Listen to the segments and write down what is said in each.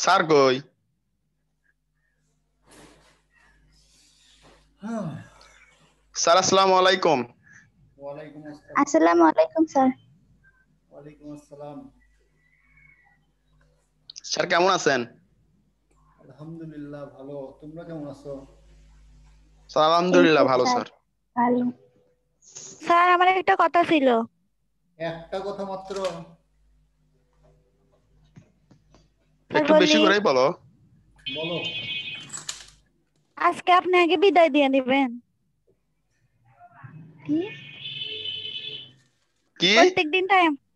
Sir কই? Sir আসসালামু আলাইকুম। ওয়ালাইকুম আসসালাম। আসসালামু আলাইকুম স্যার। ওয়ালাইকুম আসসালাম। স্যার কেমন আছেন? আলহামদুলিল্লাহ ভালো, তোমরা কেমন আছো? স্যার এই তো আলহামদুলিল্লাহ ভালো স্যার স্যার। ভালো। স্যার আমার একটা কথা ছিল। একটা কথা মাত্র? স্যার একটু বেশি বললি করেই বলো। বলো। আজকে আপনি আগে বিদায় দিয়ে দিবেন। কি? কি?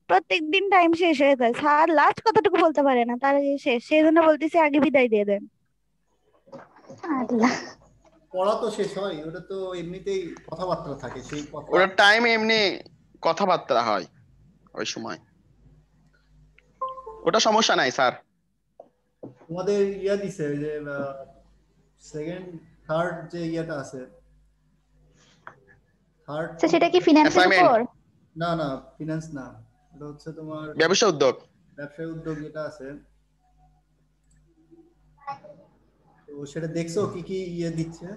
প্রত্যেকদিন টাইম শেষ হয়ে যায়, স্যার লাস্ট কথাটুকু বলতে পারে না, তার আগে শেষ, সেই জন্য বলতেছি আগে বিদায় দিয়ে দেন। আল্লাহ। পড়া তো শেষ হয়, ওটা তো এমনিতেই কথাবার্তা থাকে, সেই কথা। ওটা টাইম এমনি কথাবার্তা হয় ওই সময়, ওটা সমস্যা নাই স্যার। তোমাদের ইয়া দিছে ওই যে সেকেন্ড থার্ড যে ইয়াটা আছে, থার্ড। স্যার সেটা কি ফিনান্সের অ্যাসাইনমেন্ট, উপর? না না, ফিনান্স না, এটা হচ্ছে তোমার ব্যবসা উদ্যোগ। ব্যবসায় উদ্যোগ যেটা আছে, তো সেটা দেখছো কি কি ইয়ে দিচ্ছে?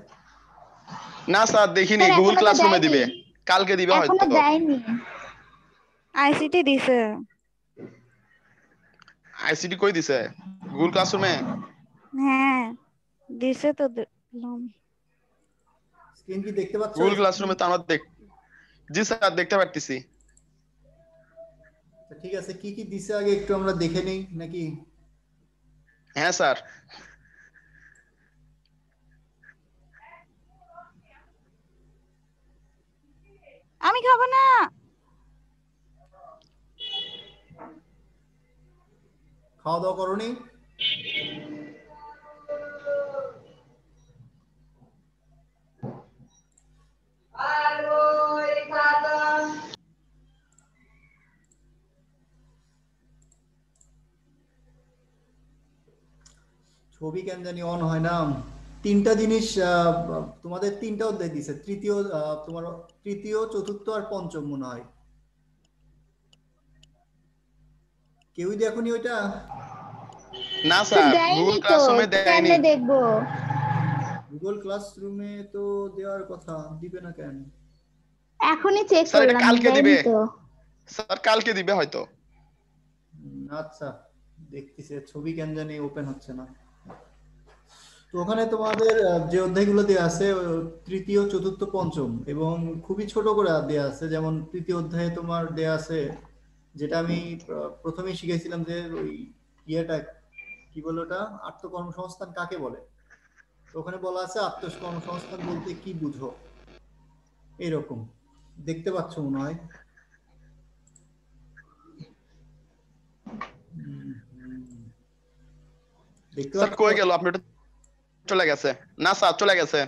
না স্যার দেখিনি, স্যার গুগল এখনো তো ক্লাসরুমে দেয়নি, দিবে, কালকে দিবে এখনো হয়তো। দেয়নি। আইসিটি দিছে। আইসিটি কই দিছে? গুগল ক্লাসরুমে? হ্যাঁ দিছে তো দেখলাম। স্ক্রিন কি দেখতে পাচ্ছ? Google screen? ক্লাসরুমে তো আমরা জি স্যার দেখতে পারতেছি। ঠিক আছে, কি কি দিছে আগে একটু আমরা দেখে নেই নাকি? হ্যাঁ স্যার। আমি খাবো না। খাওয়া দাওয়া করনি? ছবি কেন জানি অন হয় না। তিনটা জিনিস তোমাদের তিনটা অধ্যায় দিছে, তৃতীয় তোমার তৃতীয় চতুর্থ আর পঞ্চম মনে হয়। কেউই দেখোনি ওইটা? না স্যার স্যার গুগল দেয়নি তো, ক্লাসরুমে দেয়নি। কেমনে দেখবো? গুগল ক্লাসরুমে তো দেওয়ার কথা, দিবে না কেন? এখনই চেক স্যার এটা করলাম, কালকে দেয়নি দিবে, তো। স্যার কালকে দিবে হয়তো। আচ্ছা, দেখতেছে ছবি কেন জানি ওপেন হচ্ছে না। তো ওখানে তোমাদের যে অধ্যায়গুলো দেওয়া আছে তৃতীয় চতুর্থ পঞ্চম, এবং খুবই ছোট করে দেওয়া আছে। যেমন তৃতীয় অধ্যায়ে তোমার দেওয়া আছে, যেটা আমি প্রথমেই শিখেছিলাম, যে ওই ইয়েটা কি বলে ওটা, আত্মকর্মসংস্থান কাকে বলে। তো ওখানে বলা আছে আত্মকর্মসংস্থান বলতে কি বুঝো, এইরকম। দেখতে পাচ্ছ মনে হয়। দেখতে স্যার পাচ্ছ? কই গেল আপনি? ওটা চলে গেছে। না স্যার চলে গেছে।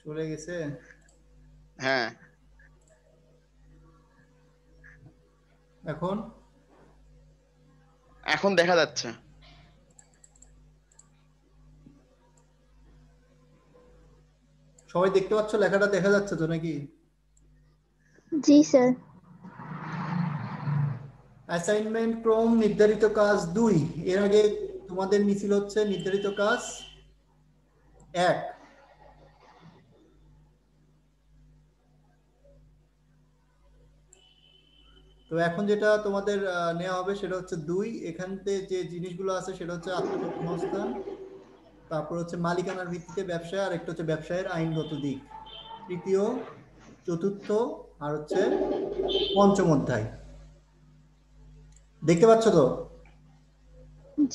চলে গেছে? হ্যাঁ এখন? এখন দেখা যাচ্ছে। সবাই দেখতে পাচ্ছ? লেখাটা দেখা যাচ্ছে তো নাকি? জি স্যার। অ্যাসাইনমেন্ট ক্রম নির্ধারিত কাজ 2। এর আগে তোমাদের মিছিল হচ্ছে নির্ধারিত কাজ 1। তো এখন যেটা তোমাদের নেওয়া হবে সেটা হচ্ছে 2। এখানতে যে জিনিসগুলো আছে সেটা হচ্ছে আত্মকর্মসংস্থান, তারপর হচ্ছে মালিকানার ভিত্তিতে ব্যবসা, আর একটা হচ্ছে ব্যবসায়ের আইনগত দিক, তৃতীয় চতুর্থ আর হচ্ছে পঞ্চম অধ্যায়। দেখতে পাচ্ছ তো?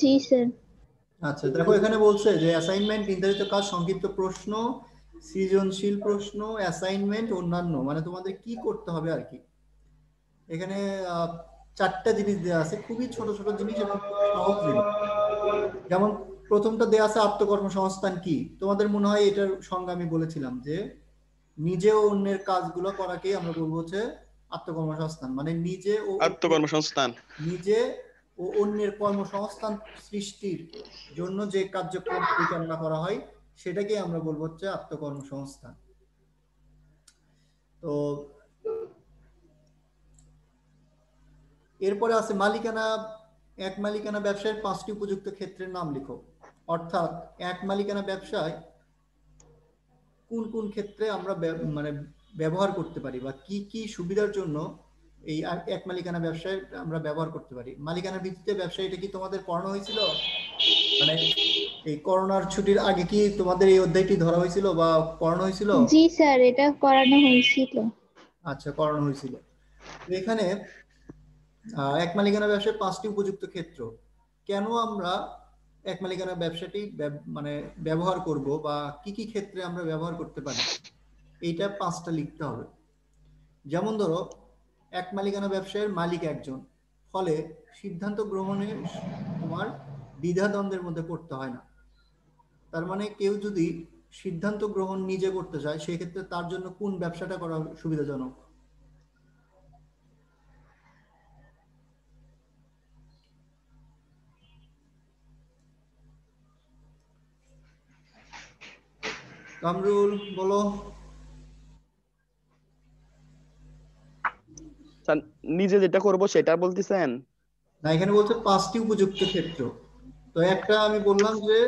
জি স্যার। আচ্ছা দেখো, এখানে বলছে যে অ্যাসাইনমেন্ট নির্ধারিত কাজ, সংক্ষিপ্ত প্রশ্ন, সৃজনশীল প্রশ্ন, অ্যাসাইনমেন্ট, অন্যান্য, মানে তোমাদের কি করতে হবে আর কি। এখানে 4টা জিনিস দেওয়া আছে, খুবই ছোট ছোট জিনিস এবং খুবই সহজ জিনিস। যেমন প্রথমটা দেওয়া আছে আত্মকর্মসংস্থান কি। তোমাদের মনে হয় এটার সংজ্ঞা আমি বলেছিলাম, যে নিজে ও অন্যের কাজগুলো করাকেই আমরা বলবো হচ্ছে আত্মকর্মসংস্থান, মানে আত্মকর্মসংস্থান। নিজে ও অন্যের কর্মসংস্থান সৃষ্টির জন্য যে কার্যক্রম পরিচালনা করা হয় সেটাকে আমরা বলবো হচ্ছে আত্মকর্মসংস্থান। তো এরপরে আছে মালিকানা এক মালিকানা ব্যবসায়ের 5টি উপযুক্ত ক্ষেত্রের নাম লিখো। অর্থাৎ এক মালিকানা ব্যবসায় কোন কোন ক্ষেত্রে আমরা মানে ব্যবহার করতে পারি বা কি কি সুবিধার জন্য এই এক মালিকানা ব্যবসায় আমরা ব্যবহার করতে পারি। মালিকানা ভিত্তিতে ব্যবসা, এটা কি তোমাদের পড়ানো হয়েছিল? মানে এই করোনার ছুটির আগে কি তোমাদের এই অধ্যায়টি ধরা হয়েছিল বা পড়ানো হয়েছিল? জি স্যার, এটা করানো হয়েছিল। আচ্ছা, করানো হয়েছিল। তো এখানে এক মালিকানা ব্যবসায় 5টি উপযুক্ত ক্ষেত্র, কেন আমরা এক মালিকানা ব্যবসাটি মানে ব্যবহার করব বা কি কি ক্ষেত্রে আমরা ব্যবহার করতে পারি, এইটা 5টা লিখতে হবে। যেমন ধরো, এক মালিকানা ব্যবসায়ের মালিক একজন, ফলে সিদ্ধান্ত গ্রহণে তোমার দ্বিধাদ্বন্দ্বের মধ্যে পড়তে হয় না। তার মানে কেউ যদি সিদ্ধান্ত গ্রহণ নিজে করতে চায়, সেক্ষেত্রে তার জন্য কোন ব্যবসাটা করা সুবিধাজনক? কামরুল বলো। স্যার, নিজে যেটা করব সেটা বলতেছেন? না, এখানে বলছে 5টি উপযুক্ত ক্ষেত্র। তো একটা আমি বললাম যে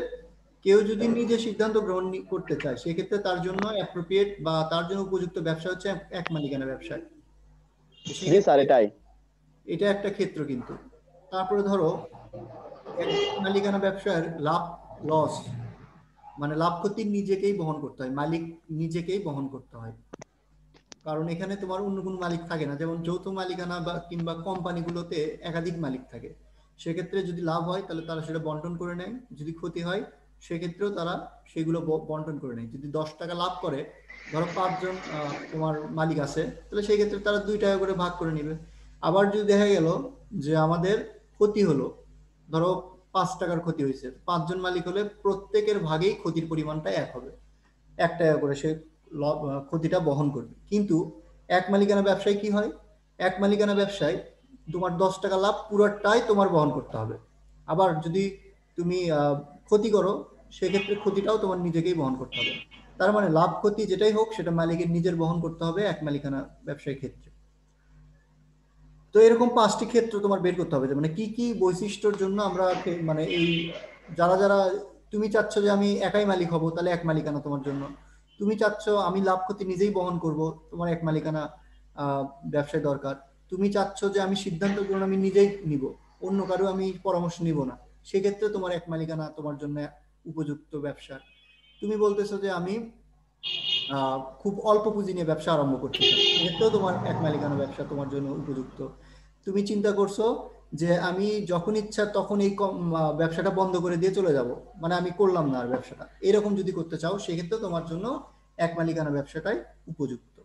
কেউ যদি নিজে সিদ্ধান্ত গ্রহণ করতে চায়, সেক্ষেত্রে তার জন্য অ্যাপ্রোপ্রিয়েট বা তার জন্য উপযুক্ত ব্যবসা হচ্ছে এক মালিকানা ব্যবসা। তো জি স্যার, সেক্ষেত্রে এটাই। এটা একটা ক্ষেত্র। কিন্তু তারপরে ধরো, এক মালিকানা ব্যবসার লাভ লস মানে লাভ ক্ষতি নিজেকেই বহন করতে হয়, মালিক নিজেকেই বহন করতে হয়। কারণ এখানে তোমার অন্য কোনো মালিক থাকে না। যেমন যৌথ মালিকানা বা কিংবা কোম্পানিগুলোতে একাধিক মালিক থাকে। সেক্ষেত্রে যদি লাভ হয় তাহলে তারা সেটা বন্টন করে নেয়, যদি ক্ষতি হয় সেক্ষেত্রেও তারা সেগুলো বন্টন করে নেয়। যদি 10 টাকা লাভ করে, ধরো 5 জন তোমার মালিক আছে, তাহলে সেই ক্ষেত্রে তারা 2 টাকা করে ভাগ করে নেবে। আবার যদি দেখা গেল যে আমাদের ক্ষতি হলো, ধরো 5 টাকার ক্ষতি হয়েছে, 5 জন মালিক হলে প্রত্যেকের ভাগেই ক্ষতির পরিমাণটা এক হবে, 1 টাকা করে সে ক্ষতিটা বহন করবে। কিন্তু এক মালিকানা ব্যবসায় কি হয়? এক মালিকানা ব্যবসায় তোমার 10 টাকা লাভ পুরোটাই তোমার বহন করতে হবে। আবার যদি তুমি ক্ষতি করো, সেক্ষেত্রে ক্ষতিটাও তোমার নিজেকেই বহন করতে হবে। তার মানে লাভ ক্ষতি যেটাই হোক সেটা মালিকের নিজের বহন করতে হবে এক মালিকানা ব্যবসায়িক ক্ষেত্রে। তো এরকম 5টি ক্ষেত্র তোমার বের করতে হবে, মানে কি কি বৈশিষ্ট্যের জন্য আমরা মানে এই যারা যারা, তুমি চাচ্ছ যে আমি একাই মালিক হব, তাহলে এক মালিকানা তোমার জন্য। তুমি চাচ্ছ আমি লাভ ক্ষতি নিজেই বহন করব, তোমার এক মালিকানা ব্যবসায় দরকার। তুমি চাচ্ছ যে আমি সিদ্ধান্ত গ্রহণ আমি নিজেই নিব, অন্য কারো আমি পরামর্শ নিব না, সেক্ষেত্রে তোমার এক মালিকানা তোমার জন্য উপযুক্ত ব্যবসা। তুমি বলতেছো যে আমি খুব অল্প পুঁজি নিয়ে ব্যবসা আরম্ভ করতে চাই, সেক্ষেত্রেও তোমার এক মালিকানা ব্যবসা তোমার জন্য উপযুক্ত। তুমি চিন্তা করছো যে আমি যখন ইচ্ছা তখন এই ব্যবসাটা বন্ধ করে দিয়ে চলে যাব, মানে আমি করলাম না আর ব্যবসাটা, এরকম যদি করতে চাও, সেক্ষেত্রে তোমার জন্য এক মালিকানা ব্যবসাটাই উপযুক্ত।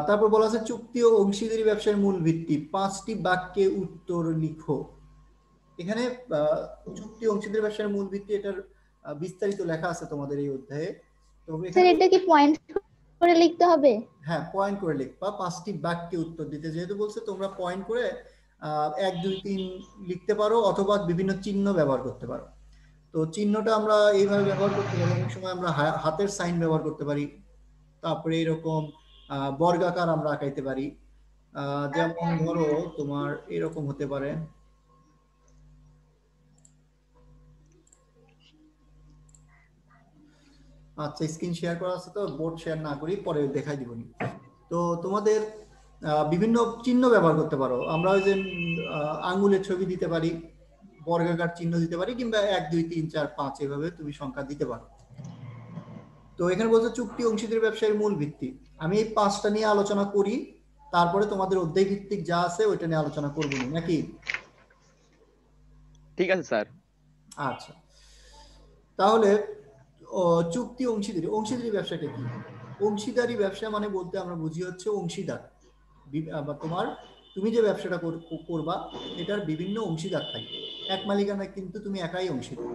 তারপর বলা আছে চুক্তি ও অংশীদারি ব্যবসার মূল ভিত্তি, 5টি বাক্যে উত্তর লিখো। এখানে চুক্তি অংশীদারি ব্যবসার মূল ভিত্তি, এটার বিস্তারিত লেখা আছে তোমাদের এই অধ্যায়ে। তো স্যার, এটা কি পয়েন্ট করে লিখতে হবে? হ্যাঁ, পয়েন্ট করে লিখবা। 5টি বাক্যে উত্তর দিতে যেহেতু বলছে, তোমরা পয়েন্ট করে 1 2 3 লিখতে পারো, অথবা বিভিন্ন চিহ্ন ব্যবহার করতে পারো। তো চিহ্নটা আমরা এইভাবে ব্যবহার করতে পারি, অনেক সময় আমরা হাতের সাইন ব্যবহার করতে পারি। তারপরে এরকম বর্গাকার আমরা আঁকাইতে পারি। যেমন ধরো তোমার এরকম হতে পারে। আচ্ছা, স্ক্রিন শেয়ার করা আছে, তো বোর্ড শেয়ার না করি, পরে দেখাই দিবনি। তো তোমাদের বিভিন্ন চিহ্ন ব্যবহার করতে পারো। আমরা ওই যে আঙ্গুলের ছবি দিতে পারি, বর্গাকার চিহ্ন দিতে পারি, কিংবা 1 2 3 4 5 এভাবে তুমি সংখ্যা দিতে পারো। তো এখানে বলছে চুক্তি অংশীদারি ব্যবসায়ের মূল ভিত্তি। আমি এই 5টা নিয়ে আলোচনা করি, তারপরে তোমাদের অধ্যায় ভিত্তিক যা আছে ওইটা নিয়ে আলোচনা করবো নাকি? ঠিক আছে স্যার। আচ্ছা, তাহলে চুক্তি অংশীদারি, অংশীদারি ব্যবসাটা কি? অংশীদারি ব্যবসা মানে বলতে আমরা বুঝি হচ্ছে অংশীদার। তোমার তুমি যে ব্যবসাটা করবা, এটার বিভিন্ন অংশীদার থাকবে। এক মালিকানা কিন্তু তুমি একাই অংশীদার,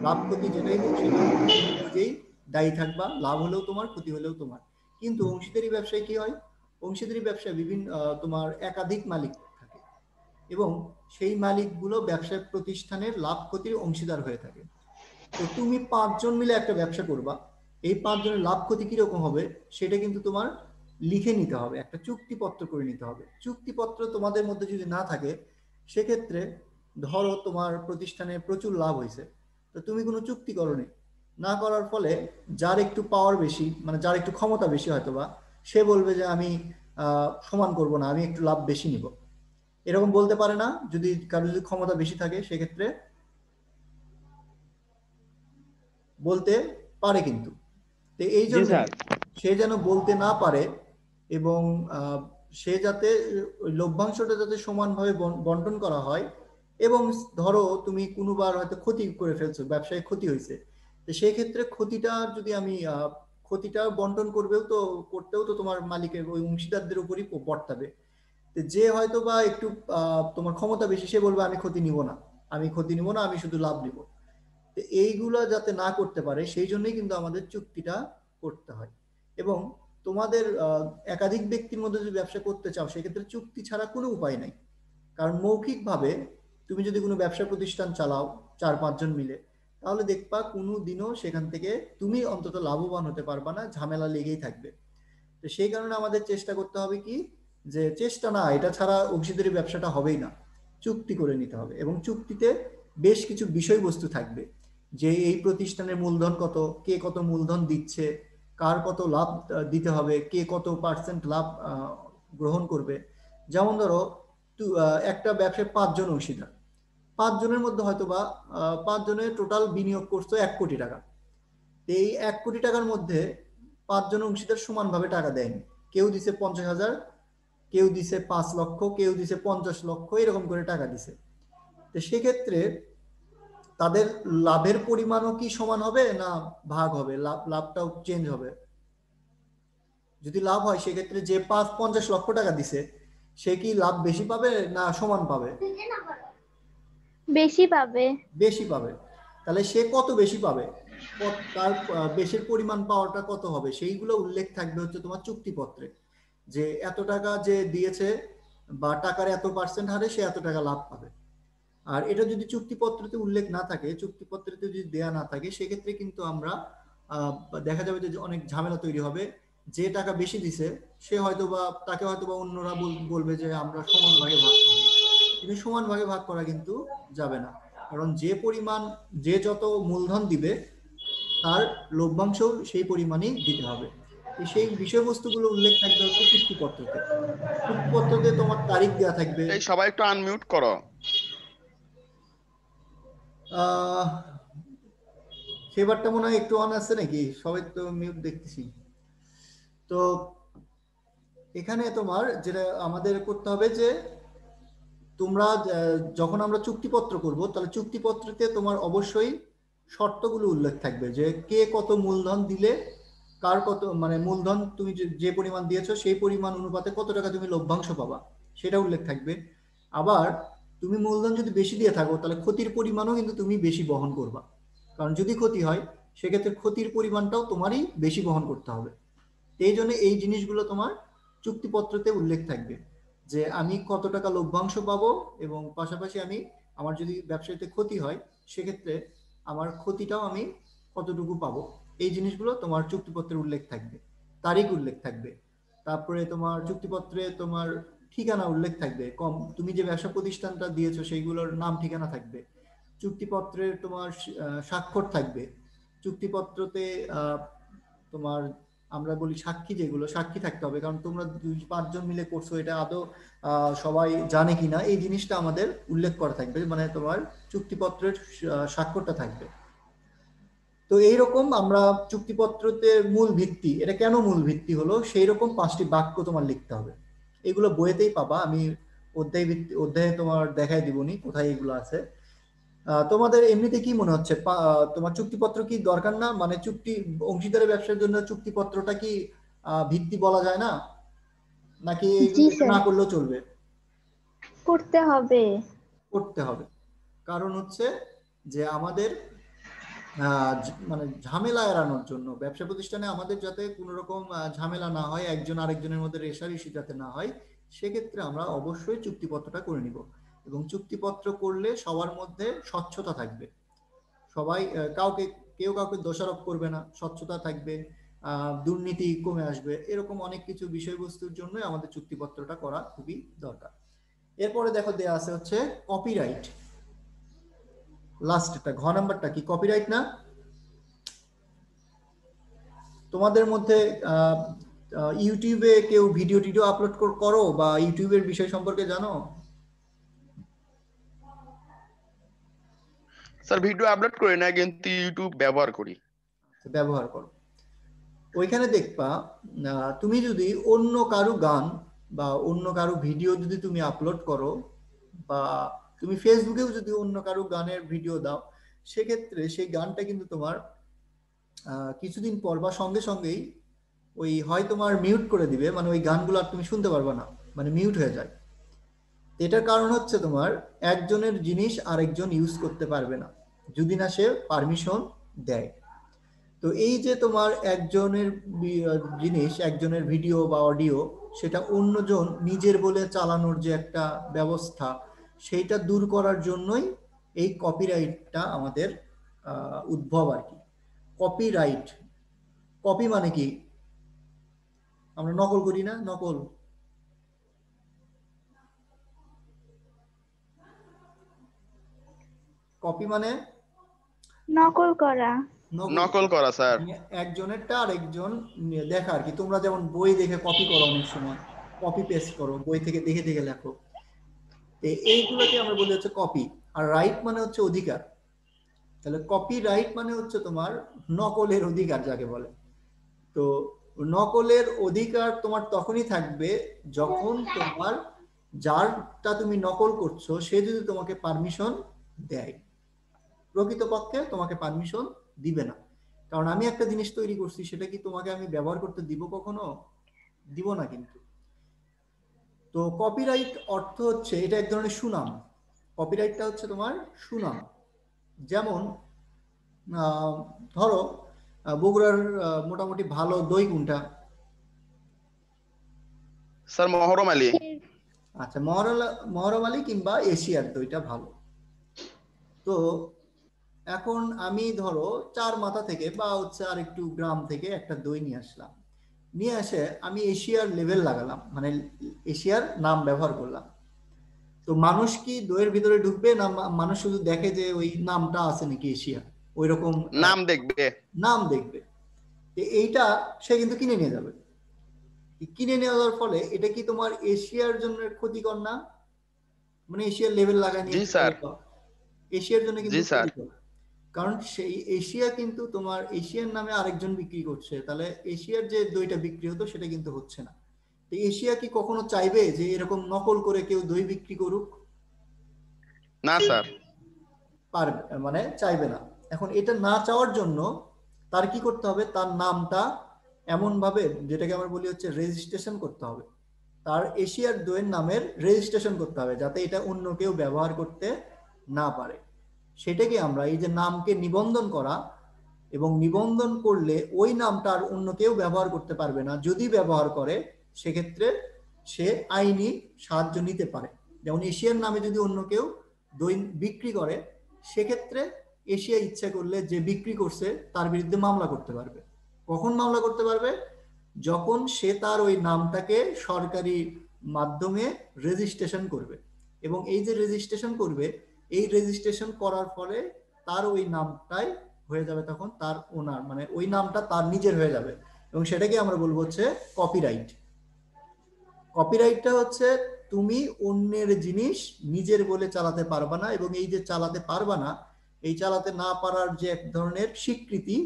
লাভ ক্ষতি যেটাই হোক সেটা তুমি নিজেই দায়ী থাকবা, লাভ হলেও তোমার, ক্ষতি হলেও তোমার। কিন্তু অংশীদারি ব্যবসায় কি হয়? অংশীদারি ব্যবসায় বিভিন্ন তোমার একাধিক মালিক থাকে, এবং সেই মালিকগুলো ব্যবসায় প্রতিষ্ঠানের লাভ ক্ষতির অংশীদার হয়ে থাকে। তো তুমি 5 জন মিলে একটা ব্যবসা করবা, এই 5 জনের লাভ ক্ষতি কিরকম হবে সেটা কিন্তু তোমার লিখে নিতে হবে, একটা চুক্তিপত্র করে নিতে হবে। চুক্তিপত্র তোমাদের মধ্যে যদি না থাকে, সেক্ষেত্রে ধরো তোমার প্রতিষ্ঠানে প্রচুর লাভ হয়েছে, তো তুমি কোনো চুক্তি করোনি, না করার ফলে যার একটু পাওয়ার বেশি, মানে যার একটু ক্ষমতা বেশি হয়তোবা, সে বলবে যে আমি সমান করব না, আমি একটু লাভ বেশি নিব। এরকম বলতে পারে না? যদি কারো যদি ক্ষমতা বেশি থাকে সেক্ষেত্রে বলতে পারে কিন্তু। তো এই জি জন্য স্যার। সে যেন বলতে না পারে এবং সে যাতে ওই লভ্যাংশটা যাতে সমানভাবে বন্টন করা হয়, এবং ধরো তুমি কোনোবার হয়তো ক্ষতি করে ফেলছো, ব্যবসায় ক্ষতি হয়েছে, তো সেই ক্ষেত্রে ক্ষতিটা যদি আমি ক্ষতিটা বন্টন করতেও তো তোমার মালিকের ওই অংশীদারদের উপরই বর্তাবে। যে হয়তো বা একটু তোমার ক্ষমতা বেশি, সে বলবে আমি ক্ষতি নিব না, আমি শুধু লাভ নিব। তো এইগুলা যাতে না করতে পারে সেই জন্যই কিন্তু আমাদের চুক্তিটা করতে হয়। এবং তোমাদের একাধিক ব্যক্তির মধ্যে যদি ব্যবসা করতে চাও সেক্ষেত্রে চুক্তি ছাড়া কোনো উপায় নাই। কারণ মৌখিকভাবে তুমি যদি কোনো ব্যবসা প্রতিষ্ঠান চালাও 4-5 জন মিলে, তাহলে দেখবা কোনো দিনও সেখান থেকে তুমি অন্তত লাভবান হতে পারবা না, ঝামেলা লেগেই থাকবে। তো সেই কারণে আমাদের চেষ্টা করতে হবে কি, যে চেষ্টা না, এটা ছাড়া অংশীদারি ব্যবসাটা হবেই না, চুক্তি করে নিতে হবে। এবং চুক্তিতে বেশ কিছু বিষয়বস্তু থাকবে, যে এই প্রতিষ্ঠানের মূলধন কত, কে কত মূলধন দিচ্ছে, কার কত লাভ দিতে হবে, কে কত পার্সেন্ট লাভ গ্রহণ করবে। যেমন ধরো একটা ব্যবসায় 5 জন অংশীদার, 5 জনের মধ্যে হয়তো বা 5 জনের টোটাল বিনিয়োগ করছো 1 কোটি টাকা। এই 1 কোটি টাকার মধ্যে 5 জন অংশীদার সমানভাবে টাকা দেয়নি, কেউ দিছে 50,000, কেউ দিছে 5 লক্ষ, কেউ দিছে 50 লক্ষ, এরকম করে টাকা দিছে। তো সেক্ষেত্রে তাদের লাভের পরিমাণও কি সমান হবে, না ভাগ হবে, লাভটাও চেঞ্জ হবে? যদি লাভ হয় সেক্ষেত্রে যে 50 লক্ষ টাকা দিছে সে কি লাভ বেশি পাবে না সমান পাবে? বেশি পাবে। বেশি পাবে। তাহলে সে কত বেশি পাবে, তার বেশির পরিমাণ পাওয়াটা কত হবে, সেইগুলো উল্লেখ থাকবে হচ্ছে তোমার চুক্তিপত্রে, যে এত টাকা যে দিয়েছে বা টাকার এত পার্সেন্ট হারে সে এত টাকা লাভ পাবে। আর এটা যদি চুক্তিপত্রতে উল্লেখ না থাকে, চুক্তিপত্রতে যদি দেয়া না থাকে, সেক্ষেত্রে কিন্তু আমরা দেখা যাবে যে অনেক ঝামেলা তৈরি হবে। যে টাকা বেশি দিছে সে হয়তোবা, তাকে হয়তোবা অন্যরা বলবে যে আমরা সমান ভাগে ভাগ করব, কিন্তু সমান ভাগে ভাগ করা কিন্তু যাবে না। কারণ যে যত মূলধন দিবে তার লভ্যাংশ সেই পরিমাণেই দিতে হবে। সেই বিষয়বস্তুগুলো উল্লেখ থাকবে হচ্ছে চুক্তিপত্রতে। চুক্তিপত্রতে তোমার তারিখ দেওয়া থাকবে। এই সবাই একটু আনমিউট করো। আহ সেবারটা মনে হয় একটু অন আছে নাকি, সবাই তো মিউট দেখতেছি। তো এখানে তোমার যেটা আমাদের করতে হবে, যে তোমরা যখন আমরা চুক্তিপত্র করব, তাহলে চুক্তিপত্রতে তোমার অবশ্যই শর্তগুলো উল্লেখ থাকবে, যে কে কত মূলধন দিলে, কার কত, মানে মূলধন তুমি যে পরিমাণ দিয়েছো সেই পরিমাণ অনুপাতে কত টাকা তুমি লভ্যাংশ পাবা, সেটা উল্লেখ থাকবে। আবার তুমি মূলধন যদি বেশি দিয়ে থাকো তাহলে ক্ষতির পরিমাণও কিন্তু তুমি বেশি বহন করবা। কারণ যদি ক্ষতি হয় সেক্ষেত্রে ক্ষতির পরিমাণটাও তোমারই বেশি বহন করতে হবে। এই জন্য এই জিনিসগুলো তোমার চুক্তিপত্রতে উল্লেখ থাকবে, যে আমি কত টাকা লভ্যাংশ পাবো, এবং পাশাপাশি আমার যদি ব্যবসায়ীতে ক্ষতি হয় সেক্ষেত্রে আমার ক্ষতিটাও আমি কতটুকু পাবো। এই জিনিসগুলো তোমার চুক্তিপত্রে উল্লেখ থাকবে, তারিখ উল্লেখ থাকবে। তারপরে তোমার চুক্তিপত্রে তোমার ঠিকানা উল্লেখ থাকবে, তুমি যে ব্যবসা প্রতিষ্ঠানটা দিয়েছো সেইগুলোর নাম ঠিকানা থাকবে। চুক্তিপত্রে তোমার স্বাক্ষর থাকবে। চুক্তিপত্রতে তোমার আমরা বলি সাক্ষী, যেগুলো সাক্ষী থাকতে হবে, কারণ তোমরা 2-5 জন মিলে করছো, এটা আদৌ সবাই জানে কিনা এই জিনিসটা আমাদের উল্লেখ করা থাকবে, মানে তোমার চুক্তিপত্রের স্বাক্ষরটা থাকবে। তো এইরকম আমরা চুক্তিপত্রতে মূল ভিত্তি, এটা কেন মূল ভিত্তি হলো, সেই রকম 5টি বাক্য তোমার লিখতে হবে। এগুলো বইয়েতেই পাবা, আমি অধ্যায়ে তোমার দেখাই দিবনি কোথায় এগুলো আছে। তোমাদের এমনিতে কি মনে হচ্ছে, তোমার চুক্তিপত্র কি দরকার না, মানে অংশীদারি ব্যবসার জন্য চুক্তিপত্রটা কি ভিত্তি বলা যায় না, নাকি জি এটা স্যার, না করলেও চলবে? করতে হবে। করতে হবে। কারণ হচ্ছে যে আমাদের মানে ঝামেলা এড়ানোর জন্য, ব্যবসা প্রতিষ্ঠানে আমাদের যাতে কোনো রকম ঝামেলা না হয়, একজন আরেকজনের মধ্যে রেষারেষি যাতে না হয়, সেক্ষেত্রে আমরা অবশ্যই চুক্তিপত্রটা করে নিব। এবং চুক্তিপত্র করলে সবার মধ্যে স্বচ্ছতা থাকবে, সবাই কেউ কাউকে দোষারোপ করবে না, স্বচ্ছতা থাকবে, দুর্নীতি কমে আসবে। এরকম অনেক কিছু বিষয়বস্তুর জন্য আমাদের চুক্তিপত্রটা করা খুবই দরকার। এরপরে দেখো দেয়া আছে হচ্ছে কপিরাইট। লাস্ট একটা ঘ নাম্বারটা কি কপিরাইট না? তোমাদের মধ্যে ইউটিউবে কেউ ভিডিও টিডিও আপলোড করো বা ইউটিউবের বিষয় সম্পর্কে জানো? স্যার ভিডিও আপলোড করি না, কিন্তু ইউটিউব ব্যবহার করি। ব্যবহার করো। ওইখানে দেখবা তুমি যদি অন্য কারো গান বা অন্য কারো ভিডিও যদি তুমি আপলোড করো, বা তুমি ফেসবুকেও যদি অন্য কারো গানের ভিডিও দাও, সেক্ষেত্রে সেই গানটা কিন্তু তোমার কিছুদিন পর বা সঙ্গে সঙ্গেই ওই হয় তোমার মিউট করে দিবে, মানে ওই গানগুলো আর তুমি শুনতে পারবে না, মানে মিউট হয়ে যায়। এটার কারণ হচ্ছে তোমার একজনের জিনিস আরেকজন ইউজ করতে পারবে না যদি না সে পারমিশন দেয়। তো এই যে তোমার একজনের জিনিস, একজনের ভিডিও বা অডিও, সেটা অন্যজন নিজের বলে চালানোর যে একটা ব্যবস্থা, সেইটা দূর করার জন্যই এই কপিরাইটটা আমাদের উদ্ভব আর কি। কপিরাইট, কপি মানে কি? আমরা নকল করি না, নকল। কপি মানে নকল করা। নকল করা স্যার। মানে একজনেরটা আরেকজন দেখা আর কি। তোমরা যেমন বই দেখে কপি করো, অনেক সময় কপি পেস্ট করো, বই থেকে দেখে দেখে লেখো। এইগুলোকে আমরা বলি হচ্ছে কপি। আর রাইট মানে হচ্ছে অধিকার। তাহলে কপি রাইট মানে হচ্ছে তোমার নকলের অধিকার যাকে বলে। তো নকলের অধিকার তোমার তখনই থাকবে যখন তোমার যারটা তুমি নকল করছো সে যদি তোমাকে পারমিশন দেয়। প্রকৃতপক্ষে তোমাকে পারমিশন দিবে না, কারণ আমি একটা জিনিস তৈরি করছি, সেটা কি তোমাকে আমি ব্যবহার করতে দিব? কখনো দিব না কিন্তু। তো কপিরাইট অর্থ হচ্ছে এটা এক ধরনের সুনাম। কপিরাইটটা হচ্ছে তোমার সুনাম। যেমন ধরো বগুড়ার মোটামুটি ভালো দই কোনটা? স্যার মহরম আলী। আচ্ছা, মহরম আলী কিংবা এশিয়ার দইটা ভালো। তো এখন আমি ধরো চার মাথা থেকে বা হচ্ছে আর একটু গ্রাম থেকে একটা দই নিয়ে আসলাম, নিয়ে এসে আমি এশিয়ার লেভেল লাগালাম, মানে এশিয়ার নাম ব্যবহার করলাম। তো মানুষ কি দইয়ের ভিতরে ঢুকবে না? মানুষ শুধু দেখে যে ওই নামটা আছে নাকি এশিয়া, ওই রকম নাম দেখবে। নাম দেখবে। এইটা সে কিন্তু কিনে নিয়ে যাবে। কিনে নেওয়ার ফলে এটা কি তোমার এশিয়ার জন্য ক্ষতিকর না? মানে এশিয়ার লেভেল লাগায় জি নিয়ে স্যার। এশিয়ার জন্য জি কিন্তু স্যার। ক্ষতিকর। কারণ সেই এশিয়া কিন্তু তোমার এশিয়ার নামে আরেকজন বিক্রি করছে, তাহলে এশিয়ার যে দইটা বিক্রি হতো সেটা কিন্তু হচ্ছে না। তো এশিয়া কি কখনো চাইবে যে এরকম নকল করে কেউ দই বিক্রি করুক? না স্যার। পারবে, মানে চাইবে না। এখন এটা না চাওয়ার জন্য তার কি করতে হবে? তার নামটা এমন ভাবে, যেটাকে আমরা বলি হচ্ছে রেজিস্ট্রেশন করতে হবে। তার এশিয়ার দইয়ের নামের রেজিস্ট্রেশন করতে হবে, যাতে এটা অন্য কেউ ব্যবহার করতে না পারে। সেটাকে আমরা এই যে নামকে নিবন্ধন করা, এবং নিবন্ধন করলে ওই নামটা আর অন্য কেউ ব্যবহার করতে পারবে না। যদি ব্যবহার করে সেক্ষেত্রে সে আইনি সাহায্য নিতে পারে। যেমন এশিয়ার নামে যদি অন্য কেউ দই বিক্রি করে, সেক্ষেত্রে এশিয়া ইচ্ছা করলে যে বিক্রি করছে তার বিরুদ্ধে মামলা করতে পারবে। কখন মামলা করতে পারবে? যখন সে তার ওই নামটাকে সরকারি মাধ্যমে রেজিস্ট্রেশন করবে। এবং এই যে রেজিস্ট্রেশন করবে, এই রেজিস্ট্রেশন করার ফলে তার ওই নামটাই হয়ে যাবে তখন তার ওনার, মানে ওই নামটা তার নিজের হয়ে যাবে। এবং সেটাকে আমরা বলবো হচ্ছে কপিরাইট। কপিরাইটটা হচ্ছে তুমি অন্যের জিনিস নিজের বলে চালাতে পারবা না, এবং এই যে চালাতে পারবা না, এই চালাতে না পারার যে এক ধরনের স্বীকৃতি,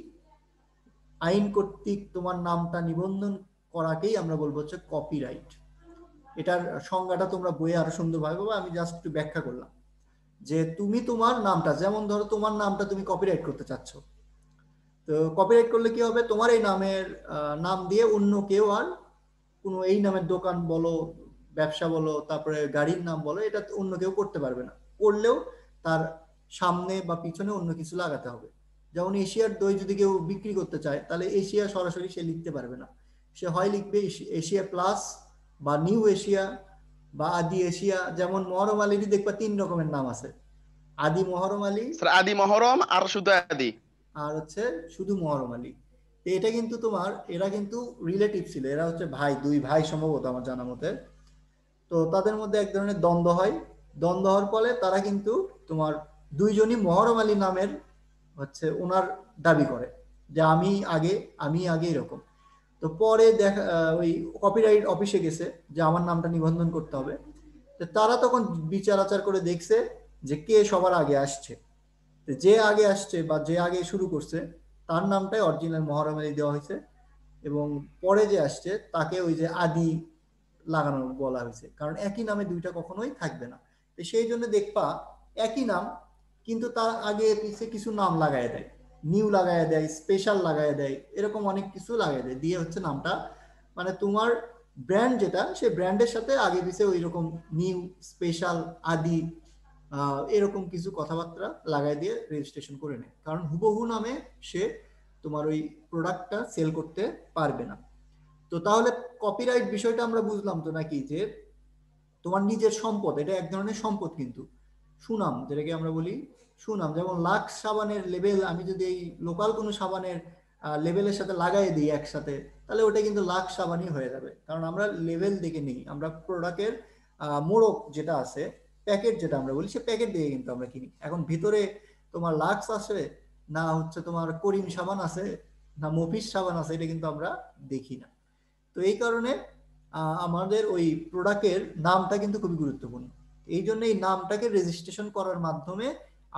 আইন কর্তৃক তোমার নামটা নিবন্ধন করাকেই আমরা বলবো হচ্ছে কপিরাইট। এটার সংজ্ঞাটা তোমরা বইয়ে আরো সুন্দরভাবে পাবে, আমি জাস্ট একটু ব্যাখ্যা করলাম। যে তুমি তোমার নামটা, যেমন ধরো তোমার নামটা তুমি কপিরাইট করতে চাচ্ছ, তো কপিরাইট করলে কি হবে? তোমার এই নামের নাম দিয়ে অন্য কেউ আর কোনো এই নামের দোকান বলো, ব্যবসা বলো, তারপরে গাড়ির নাম বলো, এটা অন্য কেউ করতে পারবে না। করলেও তার সামনে বা পিছনে অন্য কিছু লাগাতে হবে। যেমন এশিয়ার দই যদি কেউ বিক্রি করতে চায়, তাহলে এশিয়া সরাসরি সে লিখতে পারবে না। সে হয় লিখবে এশিয়া প্লাস বা নিউ এশিয়া বা আদি এশিয়া। যেমন মহরম আলীরই দেখবা 3 রকমের নাম আছে, আদি মহরম আলী, স্যার আদি মহরম আর শুধু আদি। আর হচ্ছে শুধু মহরম আলী। তো এটা কিন্তু তোমার, এরা কিন্তু রিলেটিভ ছিল, এরা হচ্ছে ভাই, দুই ভাই সম্ভবত আমার জানা মতে। তো তাদের মধ্যে এক ধরনের দ্বন্দ্ব হয়। দ্বন্দ্ব হওয়ার ফলে তারা কিন্তু তোমার দুইজনই মহরম আলী নামের হচ্ছে ওনার দাবি করে যে আমি আগে এরকম। তো পরে দেখা ওই কপিরাইট অফিসে গেছে যে আমার নামটা নিবন্ধন করতে হবে। তো তারা তখন বিচার আচার করে দেখছে যে কে সবার আগে আসছে। তো যে আগে আসছে বা যে আগে শুরু করছে তার নামটাই অরিজিনাল মহরম আলী দেওয়া হয়েছে, এবং পরে যে আসছে তাকে ওই যে আদি লাগানো বলা হয়েছে, কারণ একই নামে দুইটা কখনোই থাকবে না। তো সেই জন্য দেখবা একই নাম কিন্তু তার আগে পিছিয়ে কিছু নাম লাগায় দেয়, নিউ লাগায় দেয়, স্পেশাল লাগায় দেয়, এরকম অনেক কিছু লাগায় দেয়, দিয়ে হচ্ছে নামটা মানে তোমার ব্র্যান্ড যেটা সেই ব্র্যান্ডের সাথে আগে পিছিয়ে ওই রকম নিউ, স্পেশাল, আদি এরকম কিছু কথাবার্তা লাগাই দিয়ে রেজিস্ট্রেশন করে নেয়, কারণ হুবহু নামে সে তোমার ওই প্রোডাক্টটা সেল করতে পারবে না। তো তাহলে কপিরাইট বিষয়টা আমরা বুঝলাম তো নাকি, যে তোমার নিজের সম্পদ, এটা এক ধরনের সম্পদ কিন্তু সুনাম, যেটাকে আমরা বলি সুনাম। যেমন লাক্স সাবানের লেবেল আমি যদি এই লোকাল কোনো সাবানের লেবেলের সাথে লাগাই দিই একসাথে, তাহলে ওটা কিন্তু লাক্স সাবানই হয়ে যাবে, কারণ আমরা লেবেল দেখে নিই, আমরা প্রোডাক্টের মোড়ক যেটা আছে, প্যাকেট যেটা আমরা বলি, সে প্যাকেট দিয়ে কিন্তু আমরা কিনি। এখন ভিতরে তোমার লাক্স আছে না হচ্ছে তোমার করিম সাবান আছে না মফিস সাবান আছে, এটা কিন্তু আমরা দেখি না। তো এই কারণে আমাদের ওই প্রোডাক্টের নামটা কিন্তু খুবই গুরুত্বপূর্ণ। এই জন্য এই নামটাকে রেজিস্ট্রেশন করার মাধ্যমে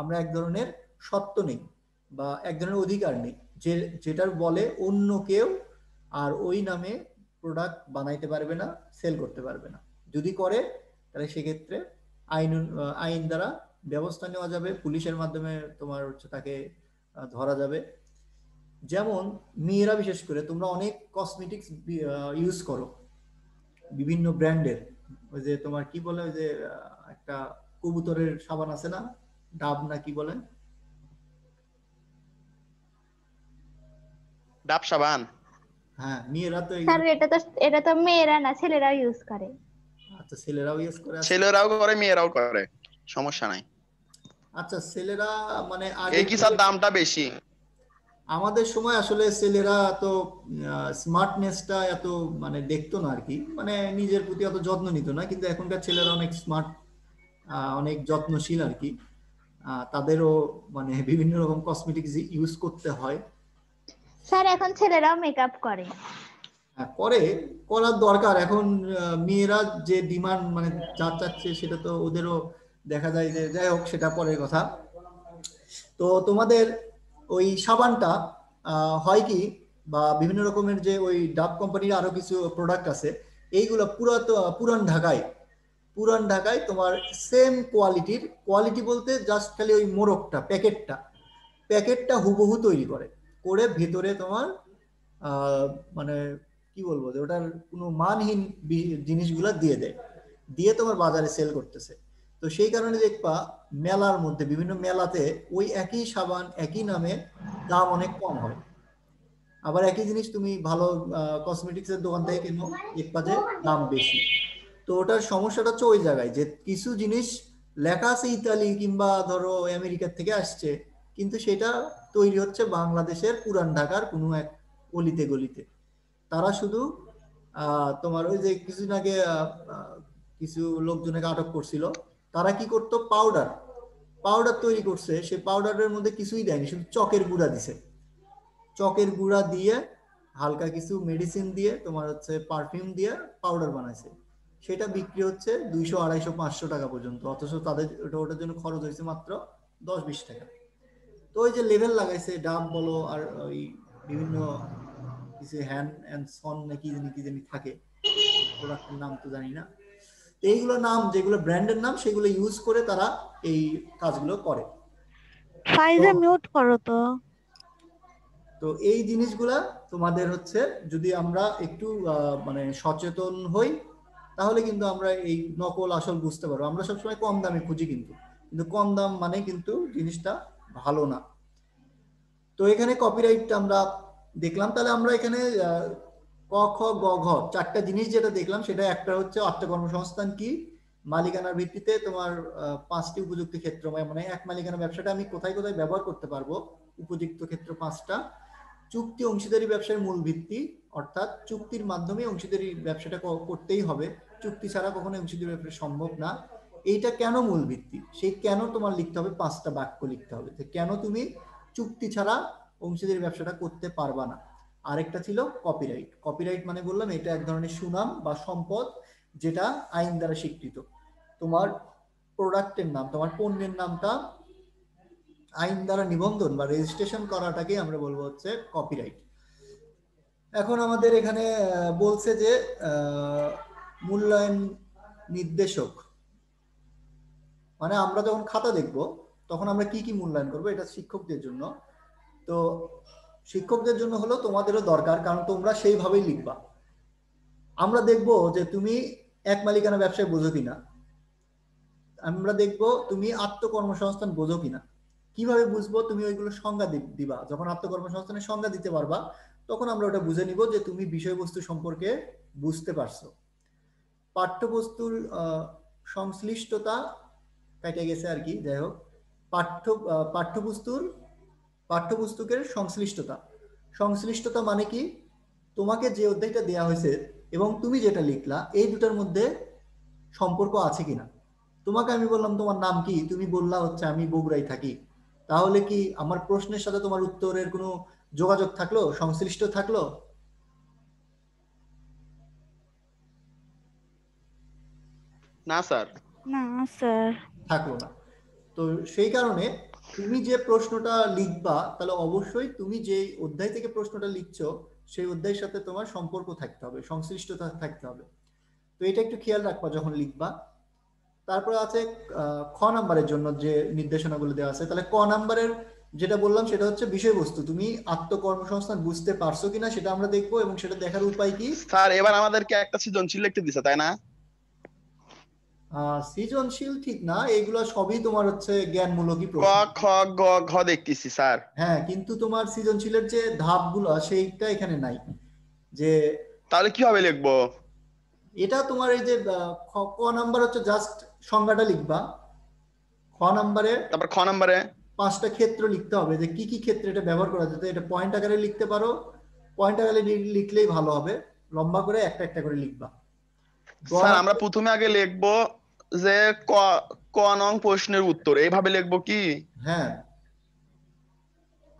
আমরা এক ধরনের সত্ত্ব নেই বা এক ধরনের অধিকার নেই, যে যেটার বলে অন্য কেউ আর ওই নামে প্রোডাক্ট বানাইতে পারবে না, সেল করতে পারবে না। যদি করে তাহলে সেক্ষেত্রে আইন দ্বারা ব্যবস্থা নেওয়া যাবে, পুলিশের মাধ্যমে তোমার হচ্ছে তাকে ধরা যাবে। যেমন মেয়েরা বিশেষ করে তোমরা অনেক কসমেটিক্স ইউজ করো বিভিন্ন ব্র্যান্ডের, ওই যে তোমার কি বলে ওই যে একটা কবুতরের সাবান আছে না, ডাব না কি বলে, ডাব সাবান। হ্যাঁ মেয়েরা তো স্যার এটা তো মেয়েরা না, ছেলেরাও ইউজ করে। আচ্ছা ছেলেরাও ইউজ করে। ছেলেরাও করে মেয়েরাও করে, সমস্যা নাই। আচ্ছা ছেলেরা মানে আগে এই কি স্যার দামটা বেশি? আমাদের সময় আসলে ছেলেরা তো স্মার্টনেসটা এত মানে দেখতো না আর কি, মানে নিজের প্রতি অত যত্ন নিত না, কিন্তু এখনকার ছেলেরা অনেক স্মার্ট, অনেক যত্নশীল আর কি। তাদেরও মানে বিভিন্ন রকম কসমেটিক্স ইউজ করতে হয়। স্যার এখন ছেলেরাও মেকআপ করে। করে, করার দরকার। এখন মেয়েরা যে ডিমান্ড মানে যা চাচ্ছে সেটা তো ওদেরও দেখা যায়, যে যাই হোক সেটা পরের কথা। তো তোমাদের ওই সাবানটা হয় কি, বা বিভিন্ন রকমের যে ওই ডাব কোম্পানির আরো কিছু প্রোডাক্ট আছে, এইগুলো পুরান ঢাকায় তোমার সেম কোয়ালিটি বলতে জাস্ট খালি ওই মোড়কটা প্যাকেটটা হুবহু তৈরি করে ভেতরে তোমার মানে কি বলবো, যে ওটার কোনো মানহীন জিনিসগুলা দিয়ে তোমার বাজারে সেল করতেছে। তো সেই কারণে দেখবা মেলার মধ্যে বিভিন্ন মেলাতে ওই একই সাবান একই নামে দাম অনেক কম হয়, আবার একই জিনিস তুমি ভালো কসমেটিক্স এর দোকান থেকে কেনো, দেখবা যে দাম বেশি। তো ওটার সমস্যাটা হচ্ছে ওই জায়গায়, যে কিছু জিনিস লেখা আছে ইতালি কিংবা ধরো আমেরিকা থেকে আসছে, কিন্তু সেটা তৈরি হচ্ছে বাংলাদেশের পুরান ঢাকার কোনো এক অলিতে গলিতে। তারা শুধু তোমার ওই যে কিছুদিন আগে কিছু লোকজনকে আটক করছিল, তারা কি করতো পাউডার তৈরি করছে, সে পাউডারের মধ্যে কিছুই দেয়নি, শুধু চকের গুঁড়া দিছে, চকের গুঁড়া দিয়ে হালকা কিছু মেডিসিন দিয়ে তোমার হচ্ছে পারফিউম দিয়ে পাউডার বানাইছে, সেটা বিক্রি হচ্ছে 200, 250, 500 টাকা পর্যন্ত, অথচ তাদের ওটার জন্য খরচ হয়েছে মাত্র 10-20 টাকা। তো ওই যে লেভেল লাগাইছে ডাব বলো আর ওই বিভিন্ন কিছু হ্যান্ড অ্যান্ড সন নাকি কি জানি থাকে, প্রোডাক্টের নাম তো জানি না। এইগুলো নাম যেগুলো ব্র্যান্ডের নাম সেগুলো ইউজ করে তারা এই কাজগুলো করে। ফাইজা মিউট করো তো। তো এই জিনিসগুলা তোমাদের হচ্ছে যদি আমরা একটু মানে সচেতন হই, তাহলে কিন্তু আমরা এই নকল আসল বুঝতে পারবো। আমরা সবসময় কম দামে খুঁজি, কিন্তু কম দাম মানে কিন্তু জিনিসটা ভালো না। তো এখানে কপিরাইট আমরা দেখলাম, তাহলে আমরা এখানে ক খ গ ঘ 4টা জিনিস যেটা দেখলাম, সেটা একটা হচ্ছে আত্মকর্মসংস্থান কি, মালিকানার ভিত্তিতে তোমার 5টি উপযুক্ত ক্ষেত্র, মানে এক মালিকানা ব্যবসাটা আমি কোথায় কোথায় ব্যবহার করতে পারবো, উপযুক্ত ক্ষেত্র 5টা। চুক্তি অংশীদারি ব্যবসার মূল ভিত্তি, অর্থাৎ চুক্তির মাধ্যমে অংশীদারি ব্যবসাটা করতেই হবে, চুক্তি ছাড়া কখনো এমসিকিউ ব্যবসা সম্ভব না। এইটা কেন মূল ভিত্তি, সেই কেন তোমার লিখতে হবে, 5টা বাক্য লিখতে হবে যে কেন তুমি চুক্তি ছাড়া অংশীদারি ব্যবসাটা করতে পারবা না। আরেকটা ছিল কপিরাইট। কপিরাইট মানে বললাম এটা এক ধরনের সুনাম বা সম্পদ যেটা আইন দ্বারা স্বীকৃত। তোমার প্রোডাক্টের নাম, তোমার পণ্যের নামটা আইন দ্বারা নিবন্ধন বা রেজিস্ট্রেশন করাটাকে আমরা বলবো হচ্ছে কপিরাইট। এখন আমাদের এখানে বলছে যে মূল্যায়ন নির্দেশক, মানে আমরা যখন খাতা দেখব তখন আমরা কি কি মূল্যায়ন করব, এটা শিক্ষকদের জন্য। তো শিক্ষকদের জন্য হলো তোমাদেরও দরকার, কারণ তোমরা সেইভাবেই লিখবা। আমরা দেখব যে তুমি এক মালিকানা ব্যবসায় বোঝো কিনা, আমরা দেখব তুমি আত্মকর্মসংস্থান বোঝো কিনা। কিভাবে বুঝবো, তুমি ওইগুলো সংজ্ঞা দিবা। যখন আত্মকর্মসংস্থানের সংজ্ঞা দিতে পারবা তখন আমরা ওটা বুঝে নিব যে তুমি বিষয়বস্তু সম্পর্কে বুঝতে পারছো। পাঠ্যবস্তুর সংশ্লিষ্টতা কেটে গেছে আর কি, যাই হোক। পাঠ্যপুস্তকের সংশ্লিষ্টতা, সংশ্লিষ্টতা মানে কি, তোমাকে যে অধ্যায়টা দেয়া হয়েছে এবং তুমি যেটা লিখলা এই দুটার মধ্যে সম্পর্ক আছে কিনা। তোমাকে আমি বললাম তোমার নাম কি, তুমি বললা হচ্ছে আমি বগুড়ায় থাকি, তাহলে কি আমার প্রশ্নের সাথে তোমার উত্তরের কোনো যোগাযোগ থাকলো, সংশ্লিষ্ট থাকলো? না স্যার। না স্যার। থাকলো না। তো সেই কারণে তুমি যে প্রশ্নটা লিখবা তাহলে অবশ্যই তুমি যে অধ্যায় থেকে প্রশ্নটা লিখছো সেই অধ্যায়ের সাথে তোমার সম্পর্ক থাকতে হবে, সংশ্লিষ্টতা থাকতে হবে। তো এটা একটু খেয়াল রাখবা যখন লিখবা। তারপরে আছে খ নাম্বারের জন্য যে নির্দেশনাগুলো দেওয়া আছে, তাহলে ক নাম্বারের যেটা বললাম সেটা হচ্ছে বিষয়বস্তু, তুমি আত্মকর্মসংস্থান বুঝতে পারছো কিনা সেটা আমরা দেখবো, এবং সেটা দেখার উপায় কি। স্যার এবার আমাদেরকে একটা সৃজনশীল লিখতে দিছে তাই না? সৃজনশীল ঠিক না, এগুলো সবই তোমার হচ্ছে জ্ঞানমূলকই ক প্রশ্ন। খ গ ঘ দেখতেছি স্যার। হ্যাঁ, কিন্তু তোমার সৃজনশীলের যে ধাপগুলো সেইটা এখানে নাই। যে তাহলে কিভাবে লিখবো? এটা তোমার এই যে ক নাম্বার হচ্ছে জাস্ট সংজ্ঞাটা লিখবা। খ নাম্বারে তারপর খ নাম্বারে 5টা ক্ষেত্র লিখতে হবে যে কি কি ক্ষেত্রে এটা ব্যবহার করা যেতে। এটা পয়েন্ট আকারে লিখতে পারো, পয়েন্ট আকারে লিখলেই ভালো হবে, লম্বা করে একটা একটা করে লিখবা। গ স্যার আমরা নাম্বারে- প্রথমে আগে লিখবো যে ক ক নং প্রশ্নের উত্তর, এইভাবে লিখবো কি? হ্যাঁ,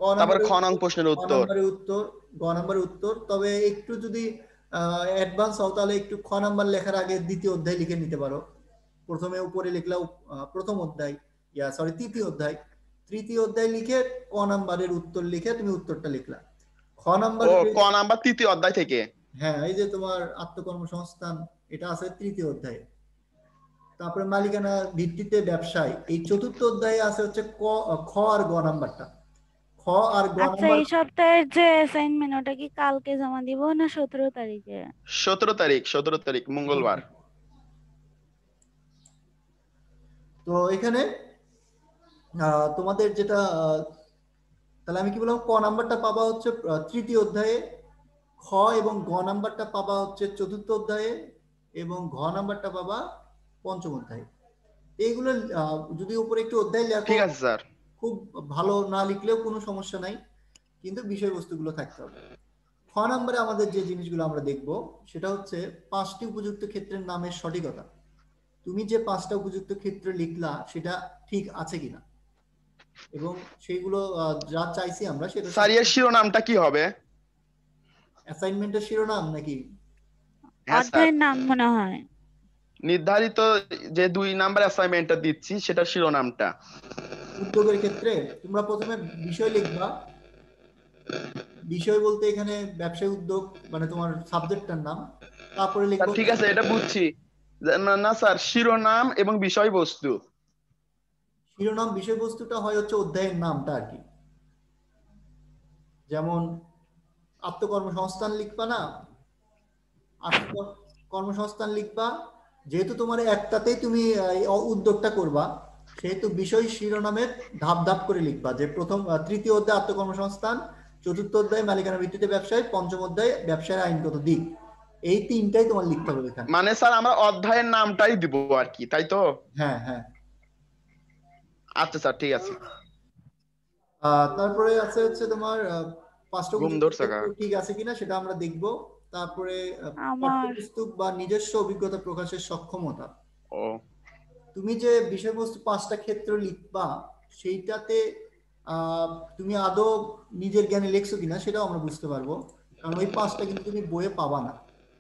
ক তারপর নাম্বারে খ নং প্রশ্নের ক উত্তর। নাম্বারে উত্তর, গ নাম্বারে উত্তর। তবে একটু যদি অ্যাডভান্স হও তাহলে একটু খ নাম্বার লেখার আগে দ্বিতীয় অধ্যায় লিখে নিতে পারো। প্রথমে উপরে লিখলাও প্রথম অধ্যায়, তৃতীয় অধ্যায়, তৃতীয় অধ্যায় লিখে ক নাম্বারের উত্তর লিখে তুমি উত্তরটা লিখলা। খ নাম্বার ও ক নাম্বার তৃতীয় অধ্যায় থেকে। হ্যাঁ, এই যে তোমার আত্মকর্মসংস্থান এটা আছে তৃতীয় অধ্যায়ে। তারপরে মালিকানা ভিত্তিতে ব্যবসায় এই চতুর্থ অধ্যায়ে আছে হচ্ছে খ আর গ নাম্বারটা। খ আর গ আচ্ছা, নাম্বার এই সপ্তাহের যে অ্যাসাইনমেন্ট ওটা কি কালকে জমা দিব না 17 তারিখে? 17 তারিখ মঙ্গলবার। তো এখানে তোমাদের যেটা তাহলে আমি কি বললাম, ক নাম্বারটা পাবা হচ্ছে তৃতীয় অধ্যায়ে, খ এবং গ নাম্বারটা পাবা হচ্ছে চতুর্থ অধ্যায়ে, এবং ঘ নাম্বারটা পাবা পঞ্চম অধ্যায়ে। এইগুলো যদি উপরে একটু অধ্যায় লেখো ঠিক আছে স্যার। খুব ভালো, না লিখলেও কোনো সমস্যা নাই, কিন্তু বিষয়বস্তুগুলো থাকতে হবে। খ নম্বরে আমাদের যে জিনিসগুলো আমরা দেখব সেটা হচ্ছে 5টি উপযুক্ত ক্ষেত্রের নামের সঠিকতা। তুমি যে 5টা উপযুক্ত ক্ষেত্র লিখলা সেটা ঠিক আছে কিনা, এবং সেইগুলো যা চাইছি আমরা সেটা স্যার এর শিরোনামটা কি হবে? অ্যাসাইনমেন্টের শিরোনাম নাকি? হ্যাঁ স্যার, অধ্যায়ের নাম মনে হয়। নির্ধারিত যে 2 নাম্বার অ্যাসাইনমেন্টটা দিচ্ছি সেটা শিরোনামটা। উদ্যোগের ক্ষেত্রে তোমরা প্রথমে বিষয় লিখবা। বিষয় বলতে এখানে ব্যবসায় উদ্যোগ মানে তোমার সাবজেক্টটার নাম, তারপরে স্যার লিখবো ঠিক আছে, এটা বুঝছি। না না স্যার, শিরোনাম এবং বিষয়বস্তু। শিরোনাম, বিষয়বস্তুটা হয় হচ্ছে অধ্যায়ের নামটা আর কি। যেমন আত্মকর্মসংস্থান লিখবা না, আত্মকর্মসংস্থান লিখবা, যেহেতু তোমার একটাতেই তুমি উদ্যোগটা করবা সেহেতু বিষয় শিরোনামের ধাপ ধাপ করে লিখবা, যে প্রথম তৃতীয় অধ্যায় আত্মকর্মসংস্থান, চতুর্থ অধ্যায় মালিকানা ভিত্তিতে ব্যবসায়, পঞ্চম অধ্যায় ব্যবসায়ের আইনগত দিক। এই 3টাই তোমার লিখতে হবে এখানে। মানে স্যার আমরা অধ্যায়ের নামটাই দিব আর কি, তাই তো? হ্যাঁ হ্যাঁ। আচ্ছা স্যার ঠিক আছে। তারপরে আছে হচ্ছে তোমার 5টা ঘুম উপযুক্ত ধরছে ক্ষেত্র কাকা। ঠিক আছে কিনা সেটা আমরা দেখব। তারপরে আমার পাঠ্যপুস্তক বা নিজস্ব অভিজ্ঞতা প্রকাশের সক্ষমতা। ও তুমি যে বিষয়বস্তু 5টা ক্ষেত্র লিখবা সেইটাতে তুমি আদৌ নিজের জ্ঞানে লিখছো কিনা সেটাও আমরা বুঝতে পারবো, কারণ ওই 5টা কিন্তু তুমি বইয়ে পাবা না।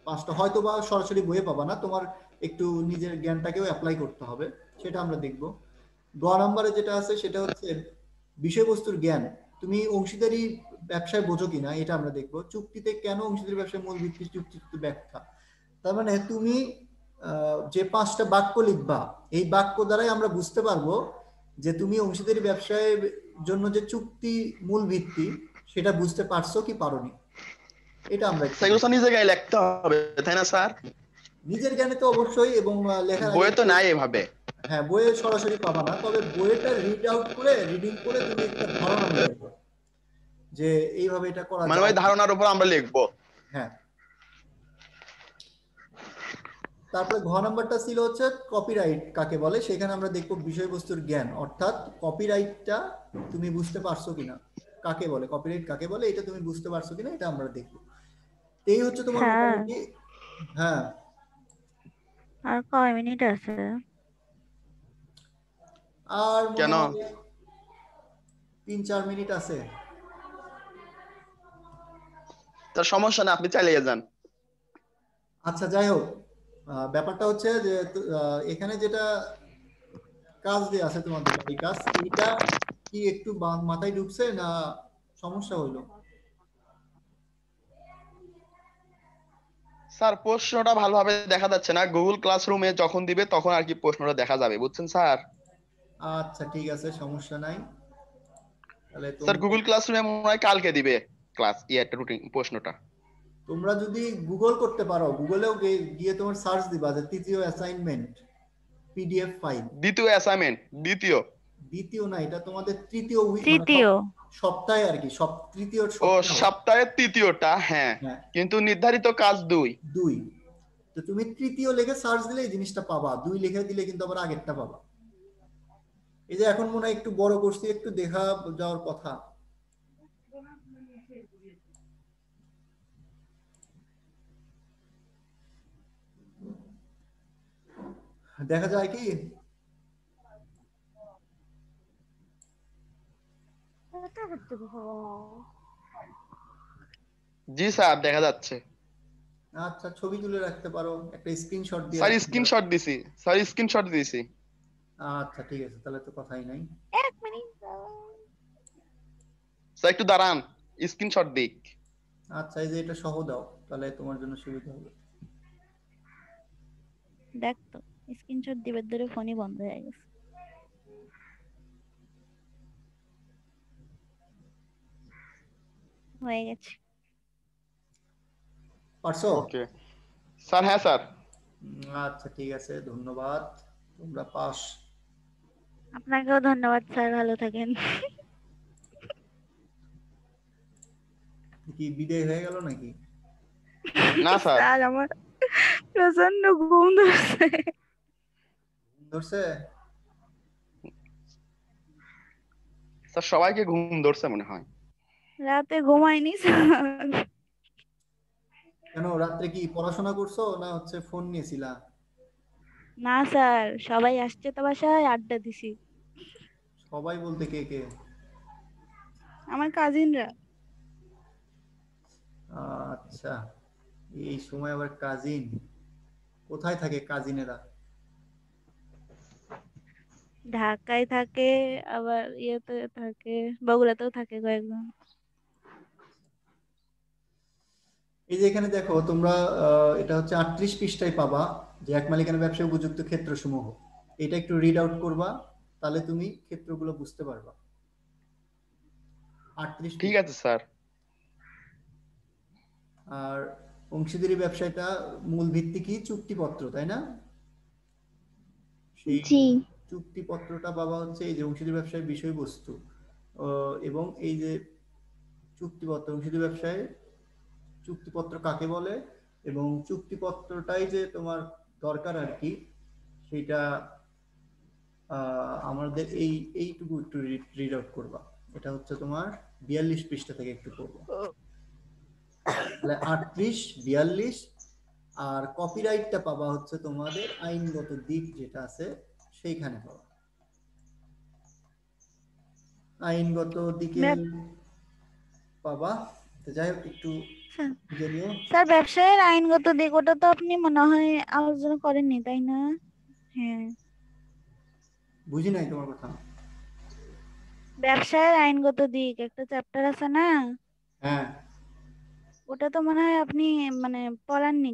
5টা হয়তো বা সরাসরি বইয়ে পাবা না, তোমার একটু নিজের জ্ঞানটাকেও অ্যাপ্লাই করতে হবে, সেটা আমরা দেখব। গ নম্বরে যেটা আছে সেটা হচ্ছে বিষয়বস্তুর জ্ঞান, তুমি অংশীদারি ব্যবসায় বোঝো কিনা এটা আমরা দেখব। চুক্তিতে কেন অংশীদারি ব্যবসায় মূল ভিত্তি চুক্তির ব্যাখ্যা। তার মানে তুমি যে 5টা বাক্য লিখবা এই বাক্য দ্বারাই আমরা বুঝতে পারবো যে তুমি অংশীদারি ব্যবসায়ের জন্য যে চুক্তি মূল ভিত্তি সেটা বুঝতে পারছো কি পারোনি, এটা আমরা একটু সেগুলো তো নিজে গায়ে লিখতে হবে তাই না স্যার? নিজের জ্ঞানে তো অবশ্যই, এবং লেখার আগে বইয়ে তো নাই এভাবে। হ্যাঁ বইয়ে সরাসরি পাবা না, তবে বইয়েটা রিড আউট করে রিডিং করে তুমি একটা ধারণা নিয়ে যাবে যে এইভাবে এটা করা মানে ওই যায়। ধারণার উপর আমরা লিখবো। হ্যাঁ। তারপরে ঘ নাম্বারটা ছিল হচ্ছে কপিরাইট কাকে বলে, সেখানে আমরা দেখবো বিষয়বস্তুর জ্ঞান, অর্থাৎ কপিরাইটটা তুমি বুঝতে পারছো কিনা, কাকে বলে কপিরাইট কাকে বলে এটা তুমি বুঝতে পারছো কিনা এটা আমরা দেখবো। এই হচ্ছে তোমার স্যার মোটামুটি। হ্যাঁ আর কয় মিনিট আছে? আর মনে কেন? হয় 3-4 মিনিট আছে। তার সমস্যা না, আপনি চালিয়ে যান। আচ্ছা যাই হোক, ব্যাপারটা হচ্ছে যে এখানে যেটা কাজ দিয়ে আছে তোমাদের এই কাজ, এইটা কি একটু মাথায় ঢুকছে না সমস্যা হইলো? স্যার প্রশ্নটা ভালোভাবে দেখা যাচ্ছে না, গুগল ক্লাসরুমে যখন দিবে তখন আর কি প্রশ্নটা দেখা যাবে, বুঝছেন স্যার? আচ্ছা ঠিক আছে, সমস্যা নাই। তাহলে স্যার তোমরা গুগল ক্লাসরুমে মনে হয় কালকে দিবে ক্লাস একটা রুটিন প্রশ্নটা। তোমরা যদি গুগল করতে পারো, গুগলেও গিয়ে তোমার সার্চ দিবা যে তৃতীয় অ্যাসাইনমেন্ট পিডিএফ ফাইল। দ্বিতীয় অ্যাসাইনমেন্ট, দ্বিতীয়। দ্বিতীয় না, এটা তোমাদের তৃতীয় মানে তৃতীয়। সপ্তাহে আর কি, তৃতীয় ও সপ্তাহ। সপ্তাহের তৃতীয়টা, হ্যাঁ। হ্যাঁ কিন্তু নির্ধারিত কাজ 2। 2। তো তুমি তৃতীয় লিখে সার্চ দিলে এই জিনিসটা পাবা, 2 লিখে দিলে কিন্তু আবার আগেরটা পাবা। এই যে এখন মনে হয় একটু বড় করছি, একটু দেখা যাওয়ার কথা। দেখা যায় কি? জি স্যার দেখা যাচ্ছে। আচ্ছা ছবি তুলে রাখতে পারো, একটা স্ক্রিনশট দিয়ে স্যার রাখতে পারো। স্ক্রিনশট দিছি, স্যার স্ক্রিনশট দিছি। আচ্ছা ঠিক আছে, তাহলে তো কথাই নাই। 1 মিনিট। স্যার একটু দাঁড়ান, স্ক্রিনশট দিক। আচ্ছা এই যে এটা সহ দাও, তাহলে তোমার জন্য সুবিধা হবে। দেখ তো, স্ক্রিনশট দিবে ধরে ফোনই বন্ধ হয়ে গেছে। হয়ে গেছে। পারছো? Okay sir. হ্যাঁ স্যার। আচ্ছা ঠিক আছে, ধন্যবাদ, তোমরা পাস। আপনাকেও ধন্যবাদ স্যার, ভালো থাকেন। কি বিদায় হয়ে গেল নাকি? না স্যার। স্যার আমার প্রচন্ড ঘুম ধরছে। ধরছে? স্যার সবাইকে ঘুম ধরছে মনে হয়। রাতে ঘুমাইনি স্যার। কেন রাত্রে কি পড়াশোনা করছো না হচ্ছে ফোন নিয়েছিলা? না স্যার, সবাই আসছে তো বাসায়, আড্ডা দিছি। সবাই বলতে কে কে? আমার কাজিনরা। আচ্ছা, এই সময় আবার কাজিন? কোথায় থাকে কাজিনেরা? ঢাকায় থাকে, আবার ইয়েতে থাকে, বগুড়াতেও থাকে কয়েকজন। এই যে এখানে দেখো তোমরা, এটা হচ্ছে 38 পৃষ্ঠায় পাবা যে এক মালিকানা ব্যবসায় উপযুক্ত ক্ষেত্রসমূহ। এটা একটু রিড আউট করবা, তাহলে তুমি ক্ষেত্রগুলো বুঝতে পারবা। 38 ঠিক পৃষ্ঠা। আছে স্যার। আর অংশীদারি ব্যবসায়টা মূল ভিত্তি কি? চুক্তিপত্র, তাই না? সেই জি। চুক্তিপত্রটা পাবা হচ্ছে এই যে অংশীদারি ব্যবসায়ের বিষয়বস্তু, এবং এই যে চুক্তিপত্র, অংশীদারি ব্যবসায় চুক্তিপত্র কাকে বলে এবং চুক্তিপত্রটাই যে তোমার দরকার আর কি, সেটা আমাদের এইটুকু একটু রিড আউট করবা। এটা হচ্ছে তোমার 42 পৃষ্ঠা থেকে একটু করবো। তাহলে 38, 42 আর কপিরাইটটা পাবা হচ্ছে তোমাদের আইনগত দিক যেটা আছে সেইখানে পাবা। আইনগত দিকে পাবা। তো যাই হোক একটু বুঝে নিও। স্যার ব্যবসায়ের আইনগত দিক ওটা তো আপনি মনে হয় আলোচনা করেননি তাই না? হ্যাঁ, বুঝি নাই তোমার কথা। ব্যবসায়ের আইনগত দিক একটা চ্যাপ্টার আছে না, হ্যাঁ, ওটা তো মনে হয় আপনি মানে পড়াননি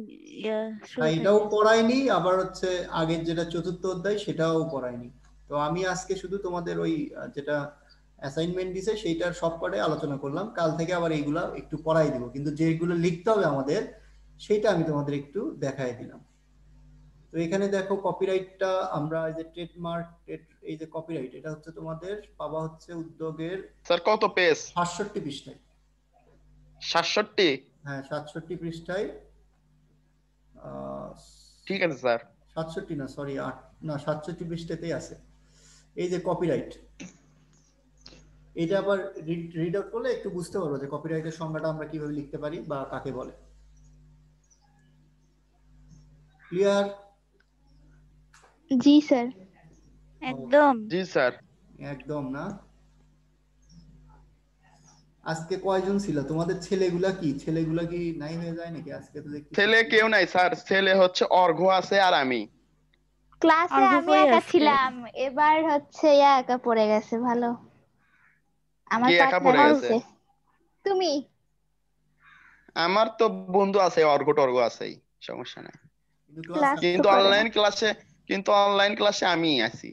শুরু এটাও থেকে। পড়ায়নি, আবার হচ্ছে আগের যেটা 4র্থ অধ্যায় সেটাও পড়ায়নি। তো আমি আজকে শুধু তোমাদের ওই যেটা অ্যাসাইনমেন্ট দিছে সেইটার সবকটাই আলোচনা করলাম। কাল থেকে আবার এইগুলা একটু পড়াই দিব, কিন্তু যেগুলো লিখতে হবে আমাদের সেইটা আমি তোমাদের একটু দেখাই দিলাম। তো এখানে দেখো কপিরাইটটা আমরা এই যে ট্রেডমার্ক, এই যে কপিরাইট এটা হচ্ছে তোমাদের পাবা হচ্ছে উদ্যোগের স্যার কত পেজ? 67 পৃষ্ঠায়। 67? হ্যাঁ 67 পৃষ্ঠায়। ঠিক আছে স্যার। 67 না, সরি 8 না, 67 পৃষ্ঠাতেই আছে এই যে কপিরাইট। এটা আবার রিড আউট করলে একটু বুঝতে পারবো যে কপিরাইটের সংজ্ঞাটা আমরা কিভাবে লিখতে পারি বা কাকে বলে। ক্লিয়ার? জি স্যার। একদম। জি স্যার। একদম না? আজকে কয়জন ছিল তোমাদের? ছেলেগুলা কি নাই হয়ে যায় নাকি আজকে? তো দেখতেছি ছেলে কেউ নাই স্যার, ছেলে হচ্ছে অর্ঘ আছে আর আমি। ক্লাসে অর্ঘ্য আমি কই একা আজকে? ছিলাম, এবার হচ্ছে একা পড়ে গেছে। ভালো, আমার কে একা পার্টনার পড়ে গেছে? নিছে। তুমি? আমার তো বন্ধু আছে, অর্ঘ টর্ঘ আছেই, সমস্যা নাই। কিন্তু ক্লাস ক্লাস তো কিন্তু করে না, অনলাইন ক্লাসে আমি আছি।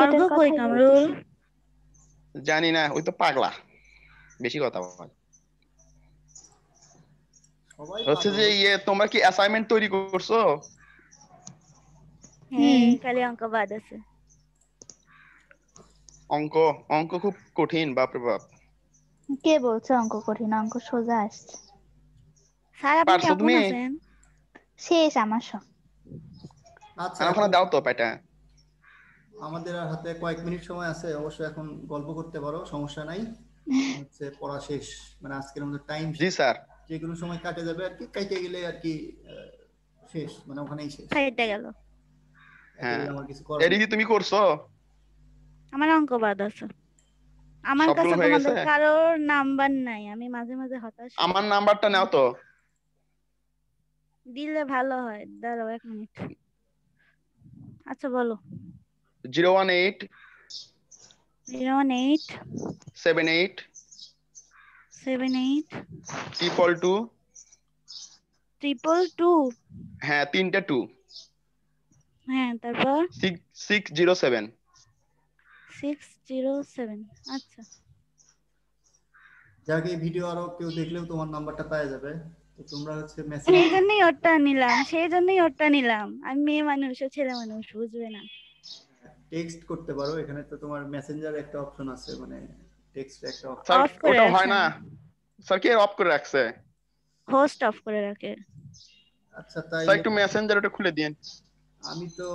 অর্ঘ্য সেটার কই কথাই কামরুল? বলতেছি। জানি না, ওই তো পাগলা, বেশি কথা বলে। সবাই হচ্ছে পাগল। যে তোমরা কি অ্যাসাইনমেন্ট তৈরি করছো? হ্যাঁ, খালি অঙ্ক বাদ আছে। অঙ্ক? অঙ্ক খুব কঠিন, বাপরে বাপ। কে বলছে অঙ্ক কঠিন? অঙ্ক সোজা আসছে। স্যার আপনি পারছো কেমন তুমি? আছেন? শেষ আমার সব। আচ্ছা খানা এখন ফানা দাও তো পেটা। আমাদের আর হাতে কয়েক মিনিট সময় আছে, অবশ্য এখন গল্প করতে পারো, সমস্যা নাই। হচ্ছে পড়া শেষ, মানে আজকের আমাদের টাইম জি স্যার। যে কোনো সময় কাটে যাবে আর কি, কাটে গেলে আর কি শেষ, মানে ওখানেই শেষ। ফাইটটা গেল। কাটে হ্যাঁ, গেলে আমার কিছু করার নেই। এদিকে তুমি করছো? আমার অঙ্ক বাদ আছে। আমার সবগুলো কাছে হয়ে গেছে? তোমাদের কারোর নাম্বার নাই, আমি মাঝে মাঝে হতাশ হই। আমার নাম্বারটা নাও তো। দিলে ভালো হয়, দাঁড়াও 1 মিনিট। আচ্ছা বলো। 018 018 78 78 222। 222। হ্যাঁ, 3টে 2। হ্যাঁ, তারপর 607। 607। আচ্ছা, যাকে এই ভিডিও আরো কেউ দেখলেও তোমার নাম্বারটা পাওয়া যাবে। তো তোমরা হচ্ছে মেসেজ সেই জন্যই ওরটা নিলাম। আমি মেয়ে মানুষ, ও ছেলে মানুষ, বুঝবে না। টেক্সট করতে পারো। এখানে তো তোমার মেসেঞ্জার একটা অপশন আছে, মানে টেক্সট একটা অপশন। স্যার অফ করে ওটা হয় রাখছেন, না। স্যার কে অফ করে রাখছে? হোস্ট অফ করে রাখে। আচ্ছা স্যার তাইলে একটু মেসেঞ্জার ওটা খুলে দিন। আমি তো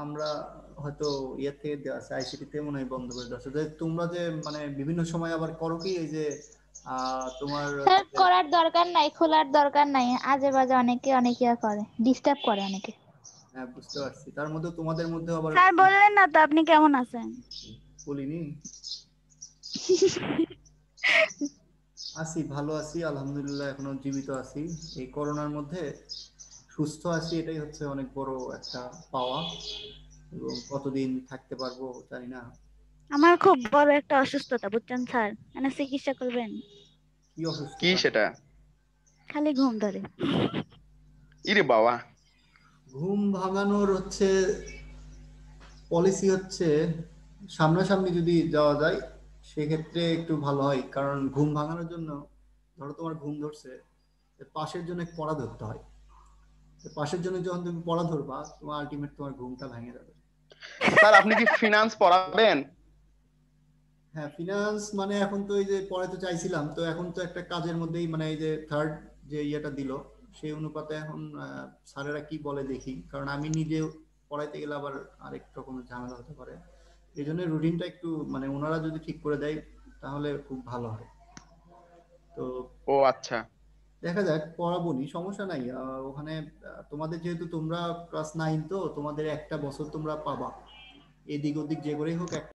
আমরা হয়তো ইয়ে থেকে দেওয়া আছে, আইসিটি তে মনে হয় বন্ধ করে দেওয়া আছে। যে তোমরা যে মানে বিভিন্ন সময় আবার করো কি, এই যে তোমার স্যার করার দরকার নাই, খোলার দরকার নাই। আজে বাজে অনেকে করে, ডিস্টার্ব করে অনেকে। হ্যাঁ বুঝতে পারছি, তার মধ্যে তোমাদের মধ্যে আবার স্যার বললেন না তো আপনি কেমন আছেন? বলিনি। আছি, ভালো আছি আলহামদুলিল্লাহ, এখনো জীবিত আছি। এই করোনার মধ্যে সুস্থ আছি, এটাই হচ্ছে অনেক বড় একটা পাওয়া। এবং কতদিন থাকতে পারবো জানি না। আমার খুব বড় একটা অসুস্থতা, বুঝছেন স্যার, মানে চিকিৎসা করবেন। কি কি অসুস্থতা? সেটা? খালি ঘুম ধরে। ইরে বাবা। ঘুম ভাঙানোর হচ্ছে পলিসি হচ্ছে সামনাসামনি যদি যাওয়া যায় সেক্ষেত্রে একটু ভালো হয়। কারণ ঘুম ভাঙানোর জন্য, ধরো তোমার ঘুম ধরছে, পাশের জন্য পড়া ধরতে হয়। পাশের জন্য যখন তুমি পড়া ধরবা, তোমার আলটিমেট তোমার ঘুমটা ভেঙে যাবে। স্যার আপনি কি ফিনান্স পড়াবেন? হ্যাঁ ফিনান্স মানে এখন তো এই যে পড়াতে চাইছিলাম, তো এখন তো একটা কাজের মধ্যেই, মানে এই যে থার্ড যে ইয়েটা দিল সেই অনুপাতে এখন স্যারেরা কি বলে দেখি, কারণ আমি নিজে পড়াইতে গেলে আবার আরেক রকমের ঝামেলা হতে পারে। এই জন্য রুটিনটা একটু মানে ওনারা যদি ঠিক করে দেয় তাহলে খুব ভালো হয়। তো ও আচ্ছা। দেখা যাক, পড়াবনি, সমস্যা নাই। ওখানে তোমাদের যেহেতু তোমরা ক্লাস 9, তো তোমাদের একটা বছর তোমরা পাবা, এদিক ওদিক যে করেই হোক